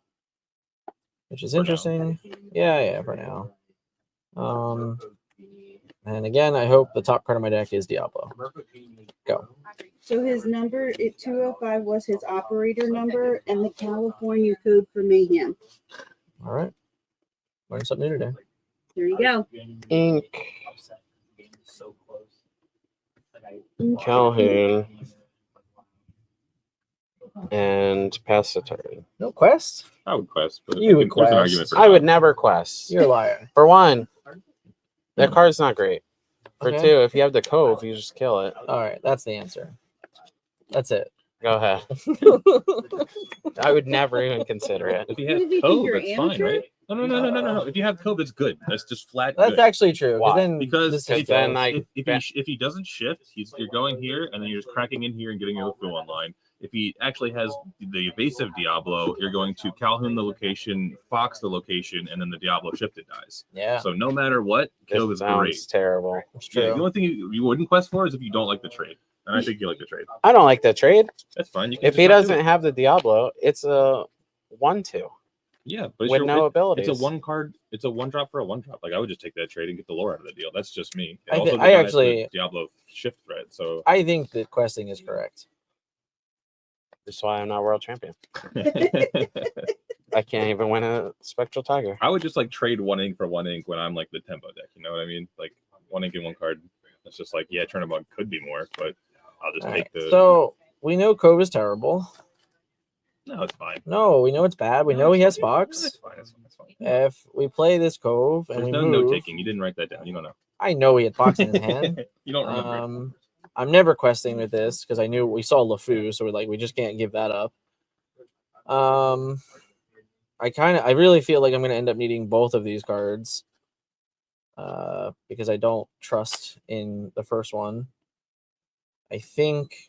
which is For now. interesting. Yeah, for now. And again, I hope the top card of my deck is Diablo. Go. So his number at 205 was his operator number and the California code for mayhem. All right, learn something new today. There you go. Ink. Calhoun. And pass the turn. No quest? I would quest, but You would there's an quest. argument for I would never quest. You're a liar. For one, that card's not great. For Okay. 2, if you have the cove, you just kill it. All right, that's the answer. That's it. Go ahead. I would never even consider it. If you What did have you think, code, you're that's fine, amateur? right? No. If you have code, that's good. That's just flat That's good. actually true. 'Cause Why? Then Because this if, is then goes. I- if he doesn't shift, you're going here, and then you're just cracking in here and getting your Lefou online. If he actually has the evasive Diablo, you're going to Calhoun the location, Fox the location, and then the Diablo shifted dies. Yeah, So no matter what, Cove This is sounds great. terrible. it's Yeah, true. the only thing you wouldn't quest for is if you don't like the trade. And I think you like the trade. I don't like the trade. That's fine. You can If just he not do doesn't it. have the Diablo, it's a 1/2 Yeah, but with no abilities. It's a one card. It's a one drop for a one drop. Like I would just take that trade and get the lore out of the deal. That's just me. It I also thi- I denies the actually- Diablo shift threat. So I think that questing is correct. That's why I'm not world champion. I can't even win a Spectral Tiger. I would just like trade one ink for one ink when I'm like the tempo deck. You know what I mean? Like one ink and one card. It's just like, yeah, Turnabout could be more, but I'll just All take right, the. so we know Cove is terrible. No, it's fine. No, we know it's bad. We know he has Fox. It's fine. It's fine. It's fine. If we play this Cove and There's we no move, note taking. You didn't write that down. You don't know. I know he had Fox in his hand. You don't remember. I'm never questing with this because I knew we saw Lefou, so we're like, we just can't give that up. I really feel like I'm gonna end up needing both of these cards. Because I don't trust in the first one. I think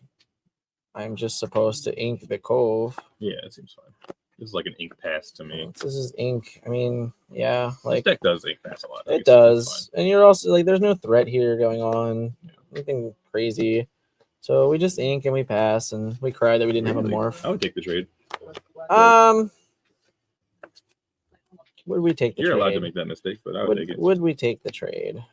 I'm just supposed to ink the Cove. Yeah, it seems fine. This is like an ink pass to me. This is ink. I mean, yeah, This like deck does ink pass a lot. it does. And you're also like, there's no threat here going on. Yeah. Anything crazy. So we just ink and we pass and we cry that we didn't have a Really? morph. I would take the trade. Would we take the You're trade? allowed to make that mistake, but I would take it. Would we take the trade?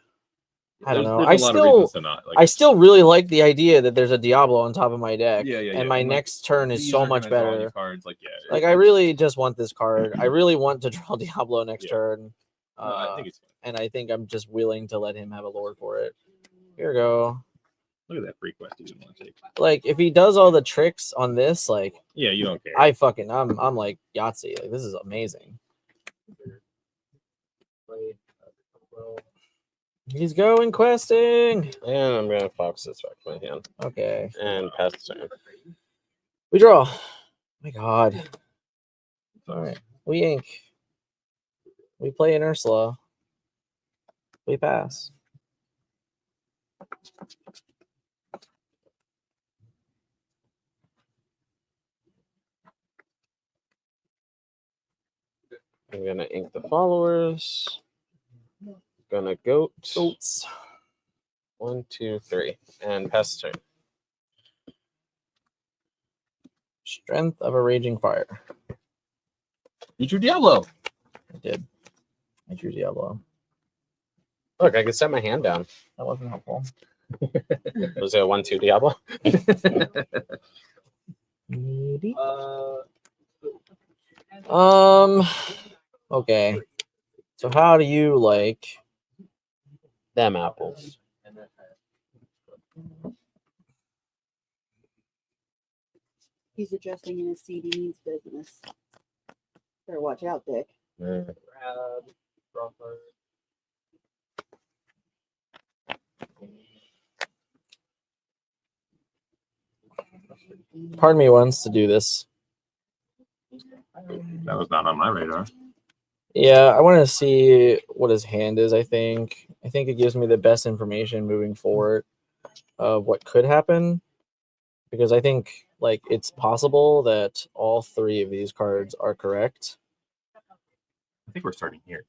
I don't know. There's a lot of reasons to not. Like, I still really like the idea that there's a Diablo on top of my deck. Yeah, yeah, yeah. And my And, like, next turn is these so are much gonna draw you better. Cards. Like, yeah. Like I really just want this card. I really want to draw Diablo next Yeah. turn. No, I think it's fine. And I think I'm just willing to let him have a lord for it. Here we go. Look at that free quest you didn't want to take. Like if he does all the tricks on this, like Yeah, you don't care. I'm like Yahtzee. Like this is amazing. He's going questing. And I'm gonna Fox this back to my hand Okay. and pass the turn. We draw. My God. All right. We ink. We play an Ursula. We pass. I'm gonna ink the followers. Gonna goats. Goats. 1, 2, 3, and pass the turn. Strength of a Raging Fire. You drew Diablo. I did. I drew Diablo. Look, I can set my hand down. That wasn't helpful. Was it a 1/2 Diablo? Maybe. Okay. So how do you like Them apples. He's adjusting in his seat. He needs business. Better watch out, Dick. Mm. Part of me wants to do this. That was not on my radar. Yeah, I want to see what his hand is, I think. I think it gives me the best information moving forward of what could happen. Because I think like it's possible that all three of these cards are correct. I think we're starting here.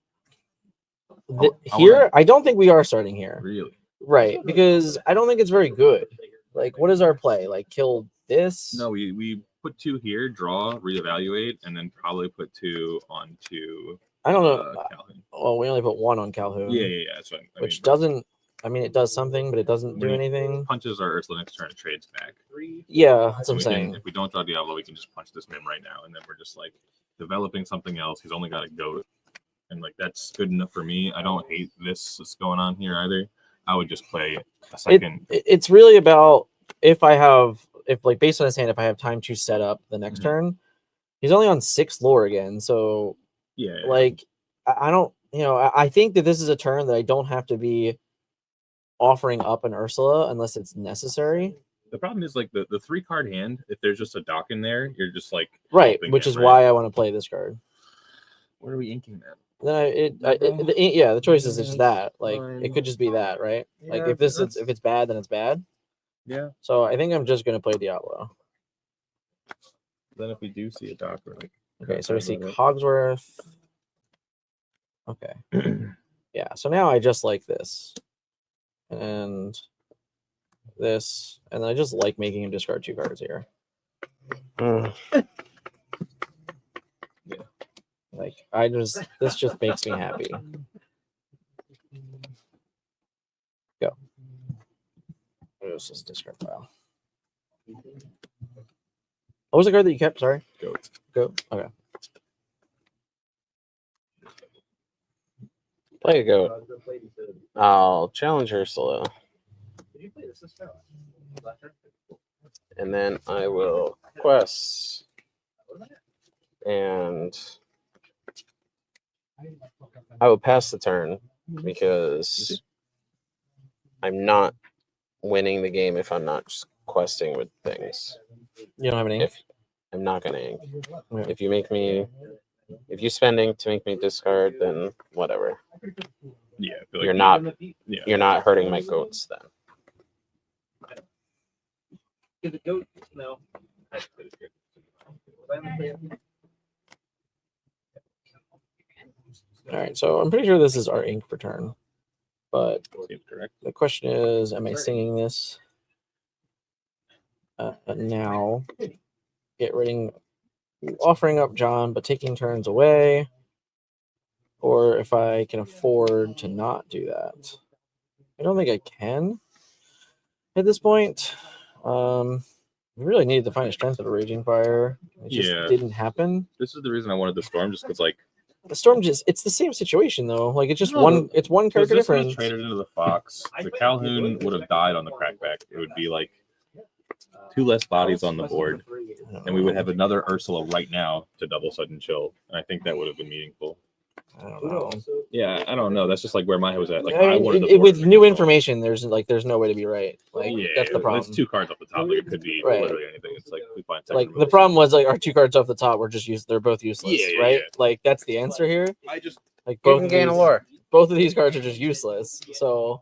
Here, I don't think we are starting here. Really? Right, because I don't think it's very good. Like, what is our play? Like, kill this? No, we put 2 here, draw, reevaluate, and then probably put 2 onto I don't know. Calhoun. Well, we only put 1 on Calhoun. Yeah. That's what I Which mean, doesn't. I mean, it does something, but it doesn't do When he anything. punches our Ursula next turn, it trades back. Yeah, that's what I'm We saying. if we don't draw Diablo, we can just punch this Mim right now, and then we're just like developing something else. He's only got a goat, and like that's good enough for me. I don't hate this that's going on here either. I would just play a second. It's really about if like based on his hand, if I have time to set up the next Mhm. turn. He's only on 6 lore again, so Yeah. like I don't, I think that this is a turn that I don't have to be offering up an Ursula unless it's necessary. The problem is like the 3-card hand. If there's just a Doc in there, you're just like Right, helping which him, is right? why I want to play this card. Where are we inking that? Then the choice is just that. Like it could just be that, right? Like Yeah, if it's bad, then it's bad. Yeah. So I think I'm just gonna play Diablo. Then if we do see a Doc, we're like, Okay, so we see about it. Cogsworth. Okay. Yeah, so now I just like this. And this. And I just like making him discard 2 cards here. Mm. Yeah. Like, this just makes me happy. Go. Let's just discard pile. What was the card that you kept? Sorry. Goat. Go. Okay. Play a goat. I'll challenge Ursula. And then I will quest. And I will pass the turn because I'm not winning the game if I'm not just questing with things. You don't have any? If I'm not gonna ink. If you spend ink to make me discard, then whatever. Yeah, I feel like You're not Yeah. you're not hurting my goats then. The goat, no. All right, so I'm pretty sure this is our ink for turn. But Seems correct. the question is, am I singing this now? Offering up John, but taking turns away. Or if I can afford to not do that. I don't think I can at this point. We really needed to find a strength of a Raging Fire. It just Yeah. didn't happen. This is the reason I wanted the Storm, just because like The Storm it's the same situation though. Like it's just No, one because character this would have difference. traded into the Fox. The Calhoun would have died on the crackback. It would be like 2 less bodies on the board, and we would have another Ursula right now to double Sudden Chill. And I think that would have been meaningful. I don't know. Yeah, I don't know. That's just like where my head was at. Like I I mean, wanted the board with to be new controlled. information, there's no way to be right. Like Yeah, that's the problem. It's 2 cards off the top. Like it could be Right. literally anything. It's like we find second Like the moves. problem was like our 2 cards off the top were just they're both useless, Yeah, right? yeah. Like that's the answer here. I just Like You both can of gain a these, lore. both of these cards are just useless. So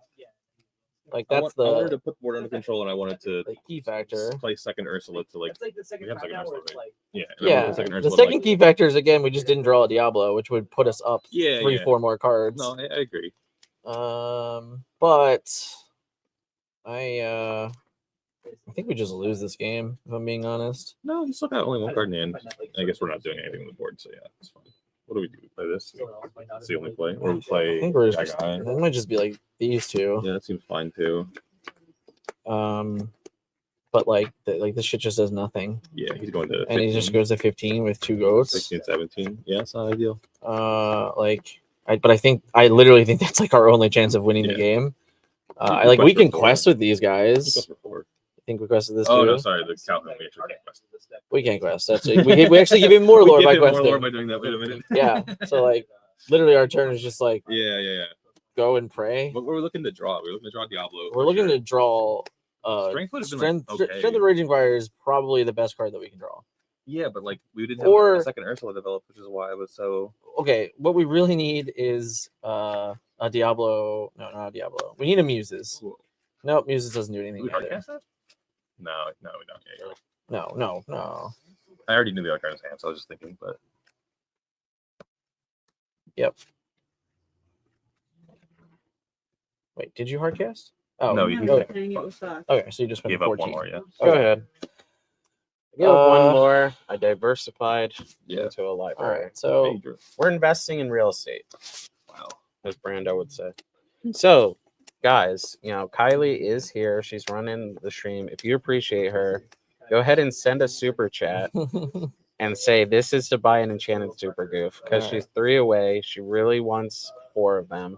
like I that's wanted the to put the board under control, and I wanted to key factor. play second Ursula to like It's like the second we have second hour, Ursula, it's right? like yeah. And I Yeah, wanted the Ursula to, second like, key factor is again we just didn't draw a Diablo, which would put us up Yeah, 3-4 more cards. No, I agree. But I think we just lose this game if I'm being honest. No, you still got only 1 card in hand. I guess we're not doing anything on the board, so yeah, it's fine. What do we do? We play this? It's the only play, or we I play think we're that just, guy. it might just be like these two. Yeah, that seems fine too. But like this shit just does nothing, Yeah, he's going to and he just 15, goes to 15 with 2 goats. 16, 17. Yeah, it's not ideal. But I literally think that's like our only chance of winning the Yeah. game. You can We quest for can 4. quest with these He guys. goes for 4. I think we quested this Oh too. no, sorry, the Calhoun we actually can't quest. We can't quest. That's it. We actually give him more We lore give by him more questing. lore by doing that. Wait a minute. Yeah. So like literally our turn is just like Yeah. go and pray. What were we looking to draw? We were looking to draw Diablo. We're looking to draw Strength would have been like, okay. Strength of Raging Fire is probably the best card that we can draw. Yeah, but like we didn't have Or- a second Ursula developed, which is why I was so. Okay, what we really need is a Diablo. No, not a Diablo. We need a Muses. Cool. Nope, Muses doesn't do anything We either. hardcast that? No, we don't. Yeah, you're right. No. I already knew the other card in his hand, so I was just thinking, but Yep. Wait, did you hardcast? Oh No, I'm you not can- saying it was soft. Okay, so you just went gave to up 14. one more. Yeah. Go ahead. I gave up one more. I diversified Yeah. into a All library. right, so Dangerous. We're investing in real estate, Wow. as Brando would say. So, guys, Kylie is here. She's running the stream. If you appreciate her, go ahead and send a super chat and say this is to buy an enchanted super goof because Alright. she's 3 away. She really wants 4 of them.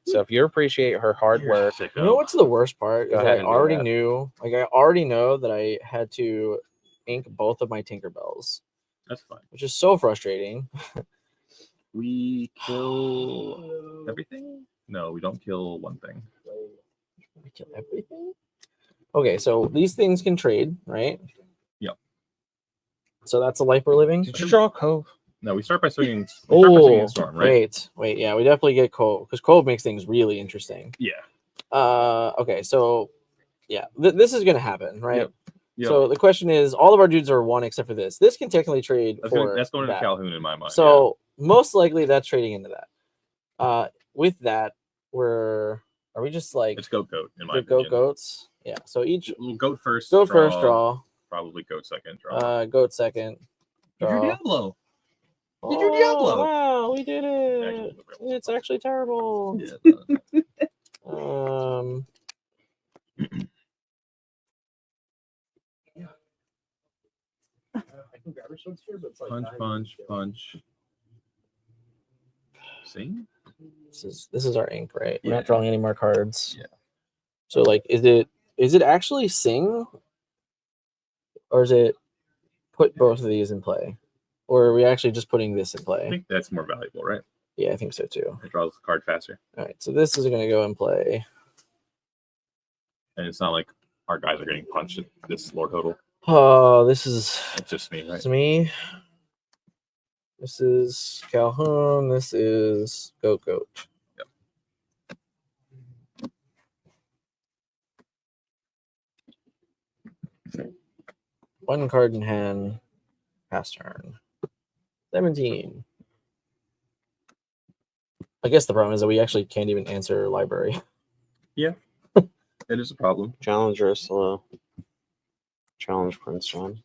So if you appreciate her hard work, you know what's the worst part? Go Is ahead I and do already that. knew, like I already know that I had to ink both of my Tinkerbells, That's fine. which is so frustrating. We kill everything? No, we don't kill one thing. I kill everything. Okay, so these things can trade, right? Yep. So that's the life we're living. did you draw Cove? No, we start by swinging. We start by swinging Oh, Storm, right? wait, yeah, we definitely get Cove because Cove makes things really interesting. Yeah. Okay, so yeah, this is gonna happen, right? Yep. Yep. So the question is, all of our dudes are 1 except for this. This can technically trade for That's going to that. Calhoun in my mind. So most likely that's trading into that. With that, are we just like it's goat in my the opinion. goats? Yeah. So each Goat first. goat first draw. Probably goat second draw. Goat second. Did your Draw. Diablo? Oh, your Diablo? Wow, we did Actually, it. It's actually terrible. Yeah, punch. See? This is our ink, right? We're Yeah. not drawing any more cards. Yeah. So like, is it actually sing, or is it put both of these in play, or are we actually just putting this in I play? think that's more valuable, right? Yeah, I think so too. It draws the card faster. All right, so this is going to go in play. And it's not like our guys are getting punched at this lore total. Oh, this is It's just me, right? it's me. This is Calhoun. This is Goat. Yep. 1 card in hand. Pass turn. 17. I guess the problem is that we actually can't even answer library. It is a problem. Challenge Ursula. Challenge Prince John.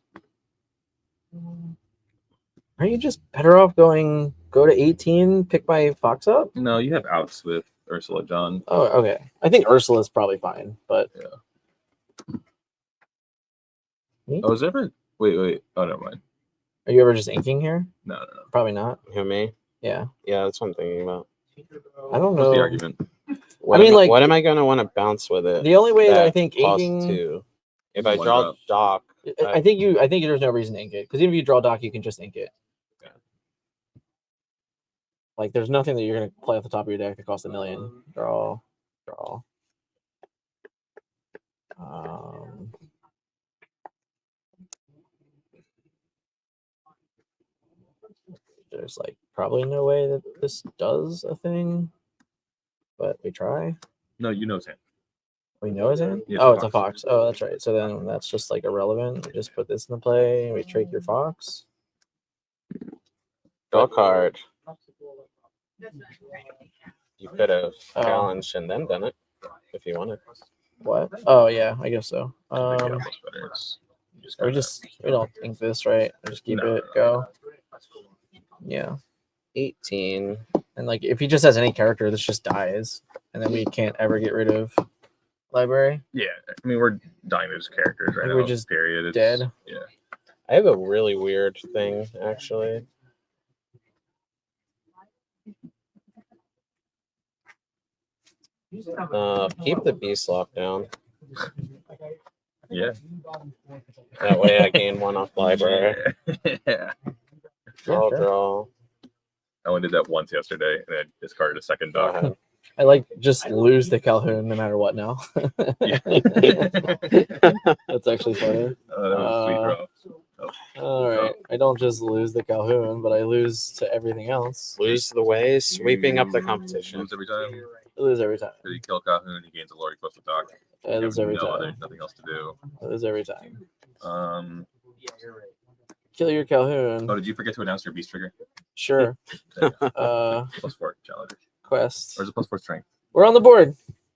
Are you just better off go to 18, pick my fox up? No, you have outs with Ursula John. Oh, okay. I think Ursula's probably fine, but Oh, is ever? Wait. Oh, never mind. are you ever just inking here? No. Probably not. Who, me? Yeah. Yeah, that's what I'm thinking about. I don't What's know. the argument? What what am I going to want to bounce with it? The only way that I that think costs inking, 2. If I One draw drop. Doc, I think there's no reason to ink it, because even if you draw Doc, you can just ink it. Yeah. Like, there's nothing that you're gonna play off the top of your deck that costs $1 million. Draw. There's like probably no way that this does a thing, but we try. No, you know Sam. We know his hand? Yeah, Oh, it's it's a a fox. Oh, that's right. So then that's just like irrelevant. We just put this in the play. We trade your fox. draw card. You could have Oh. challenged and then done it if you wanted. What? Oh yeah, I guess so. I think Diablo's better. We don't ink this, right? We just keep No. it go. Yeah. 18. And like if he just has any character, this just dies. And then we can't ever get rid of library. Yeah, I mean we're dying those characters right Like, now. we're just period. It's, dead. Yeah. I have a really weird thing, actually. Keep the beast lock down. Yeah. That way I gain 1 off library. Yeah. I'll sure. draw. I only did that once yesterday, and then discarded a second Go Doc. ahead. I like just lose the Calhoun no matter what now. Yeah. That's actually funny. That was a sweet draw. All right. I don't just lose the Calhoun, but I lose to everything else. Lose the way, sweeping up the competition. Lose every time. I lose every time. Did he kill Calhoun? He gains a lore equals to Doc. I lose every time. Nothing else to do. I lose every time. Kill your Calhoun. Oh, did you forget to announce your beast trigger? Sure. +4 challenger. Quest. Or is it +4 strength? We're on the board.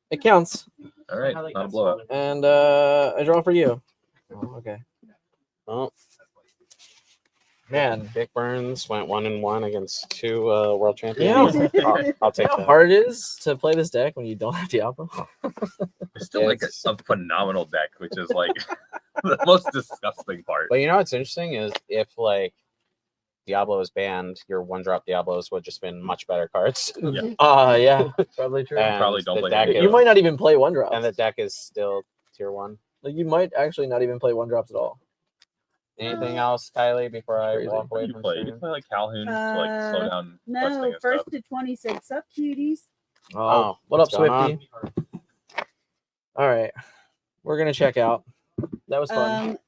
It counts. All right, not a blowout. And I draw for you. Oh, okay. Oh, Man, Dick Burns went 1-1 against 2 world champions. Yeah. I'll take how that. hard it is to play this deck when you don't have Diablo. It's still like a phenomenal deck, which is like the most disgusting part. But you know what's interesting is if like Diablo is banned, your 1-drop Diablos would just been much better cards. Yeah. Yeah, probably true. And Probably don't the play deck any is- You might not even play 1-drops. and the deck is still tier 1. Like you might actually not even play 1-drops at all. Anything else, Kylie, before I Crazy. walk away You from play, you stream? play like Calhoun to like slow down questing No, and first stuff. to 26 up, cuties. Oh, what up, what's going Swifty? All right, we're gonna check out. That was fun.